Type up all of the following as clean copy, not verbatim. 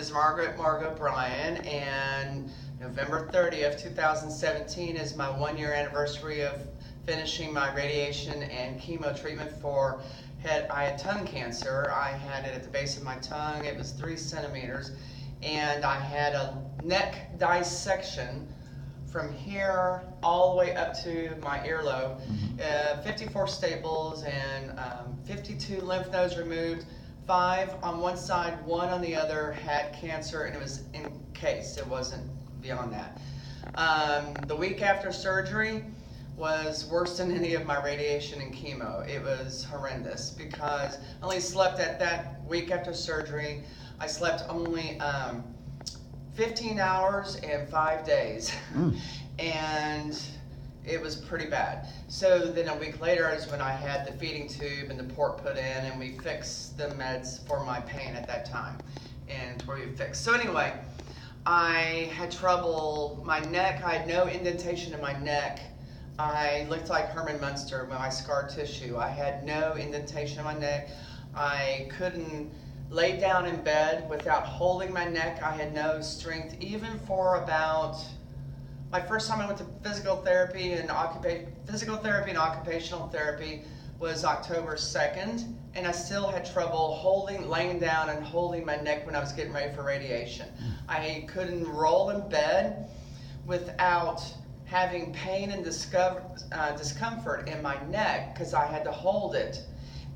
is Margaret Bryan, and November 30th, 2017 is my 1-year anniversary of finishing my radiation and chemo treatment for I had tongue cancer. I had it at the base of my tongue. It was 3 centimeters, and I had a neck dissection from here all the way up to my earlobe. 54 staples and 52 lymph nodes removed. 5 on one side, 1 on the other had cancer, and it was encased. It wasn't beyond that. The week after surgery was worse than any of my radiation and chemo. It was horrendous because I only slept at that week after surgery. I slept only 15 hours and 5 days. And it was pretty bad. So then a week later is when I had the feeding tube and the port put in, and we fixed the meds for my pain at that time, and where we fixed. So anyway, I had trouble, my neck, I had no indentation in my neck. I looked like Herman Munster with my scar tissue. I had no indentation in my neck. I couldn't lay down in bed without holding my neck. I had no strength, even for about, my first time I went to physical therapy and occupational therapy was October 2nd, and I still had trouble laying down and holding my neck when I was getting ready for radiation. I couldn't roll in bed without having pain and discomfort in my neck because I had to hold it.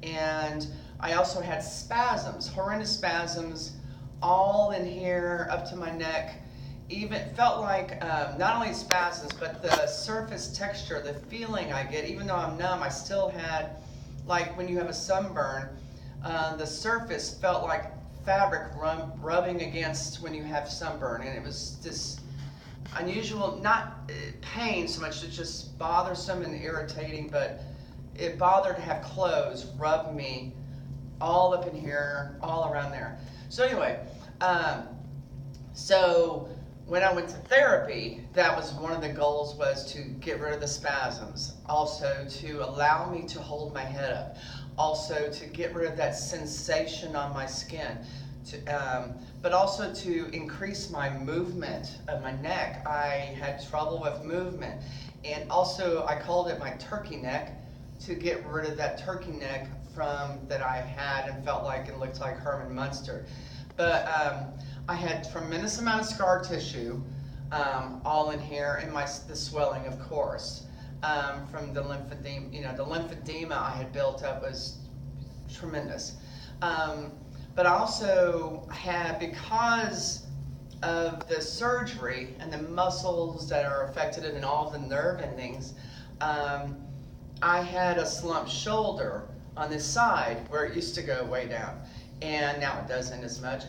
And I also had spasms, horrendous spasms, all in here up to my neck. Even felt like not only spasms, but the surface texture, the feeling I get, even though I'm numb, I still had, like when you have a sunburn, the surface felt like fabric rubbing against when you have sunburn, and it was this unusual, not pain so much, it's just bothersome and irritating, but it bothered to have clothes rub me all up in here, all around there. So anyway, so when I went to therapy, that was one of the goals, was to get rid of the spasms. Also to allow me to hold my head up. Also to get rid of that sensation on my skin. But also to increase my movement of my neck. I had trouble with movement. And also I called it my turkey neck, to get rid of that turkey neck that I had and felt like and looked like Herman Munster. But I had tremendous amount of scar tissue all in here, and the swelling, of course, from the lymphedema. The lymphedema I had built up was tremendous. But I also had, because of the surgery and the muscles that are affected and all the nerve endings, I had a slumped shoulder on this side where it used to go way down, and now it doesn't as much.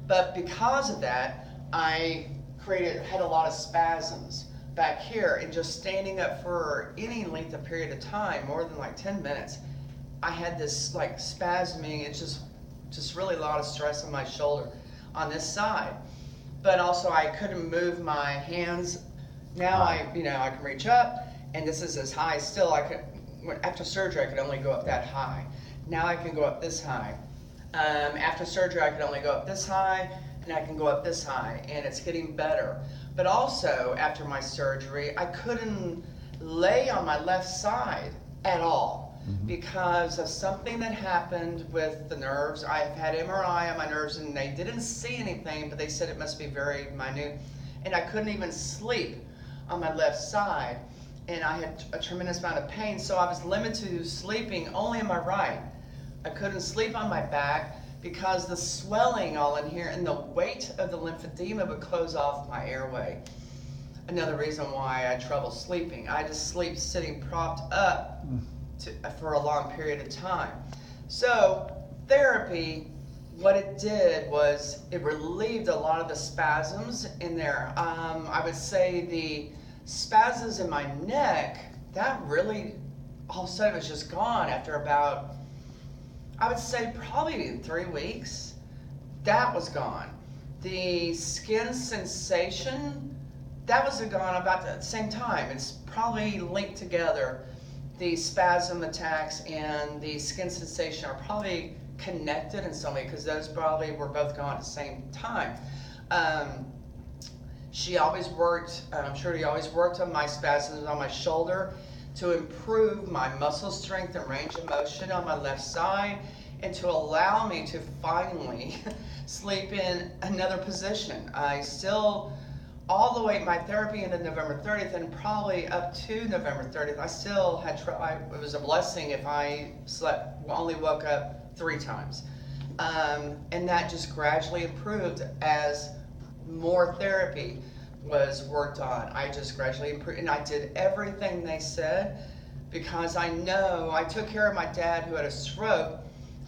But because of that, I had a lot of spasms back here, and just standing up for any length of period of time, more than like 10 minutes, I had this like spasming. It's just really a lot of stress on my shoulder on this side. But also I couldn't move my hands. Now I can reach up, and this is as high still. After surgery I could only go up that high. Now I can go up this high. After surgery I could only go up this high, and I can go up this high, and it's getting better. But also after my surgery I couldn't lay on my left side at all because of something that happened with the nerves. I've had MRI on my nerves, and they didn't see anything, but they said it must be very minute, and I couldn't even sleep on my left side, and I had a tremendous amount of pain, so I was limited to sleeping only on my right. I couldn't sleep on my back because the swelling all in here and the weight of the lymphedema would close off my airway. Another reason why I had trouble sleeping. I just sleep sitting propped up for a long period of time. So therapy, what it did was it relieved a lot of the spasms in there. I would say the spasms in my neck, that really, all of a sudden, was just gone after about, I would say probably in 3 weeks. That was gone. The skin sensation, that was gone about at the same time. It's probably linked together. The spasm attacks and the skin sensation are probably connected in some way, because those probably were both going at the same time. She always worked, Trudy always worked on my spasms on my shoulder to improve my muscle strength and range of motion on my left side, and to allow me to finally sleep in another position. I still, all the way, my therapy ended November 30th, and probably up to November 30th, I still had, it was a blessing if I only woke up 3 times. And that just gradually improved as more therapy was worked on. I just gradually improved, and I did everything they said, because I know I took care of my dad who had a stroke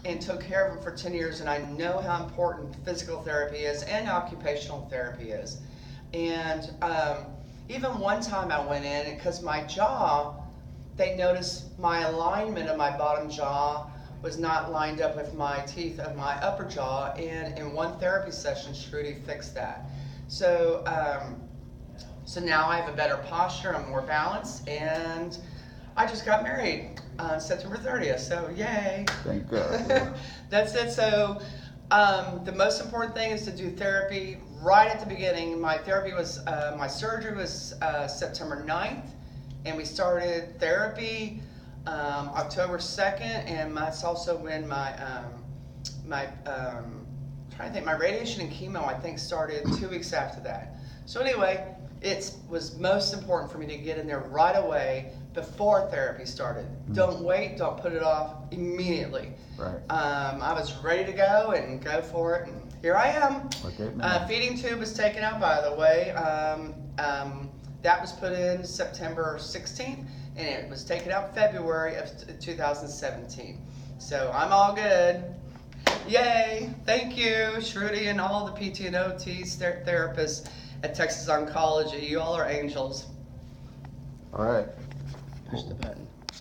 and took care of him for 10 years, and I know how important physical therapy is and occupational therapy is. And even one time I went in, because my jaw, they noticed my alignment of my bottom jaw was not lined up with my teeth of my upper jaw, and in one therapy session, Trudy fixed that. So, so now I have a better posture, I'm more balanced, and I just got married on September 30th, so yay. Thank God. That's it. So the most important thing is to do therapy right at the beginning. My therapy was, my surgery was September 9th, and we started therapy October 2nd, and that's also when my trying to think, my radiation and chemo, I think, started 2 weeks after that. So anyway, it was most important for me to get in there right away before therapy started. Don't wait, don't put it off, immediately. Right. I was ready to go and go for it, and here I am. Okay, Feeding tube was taken out, by the way. That was put in September 16th, and it was taken out February of 2017. So I'm all good. Yay! Thank you, Trudy, and all the PT and OT therapists at Texas Oncology. You all are angels. All right. Push the button.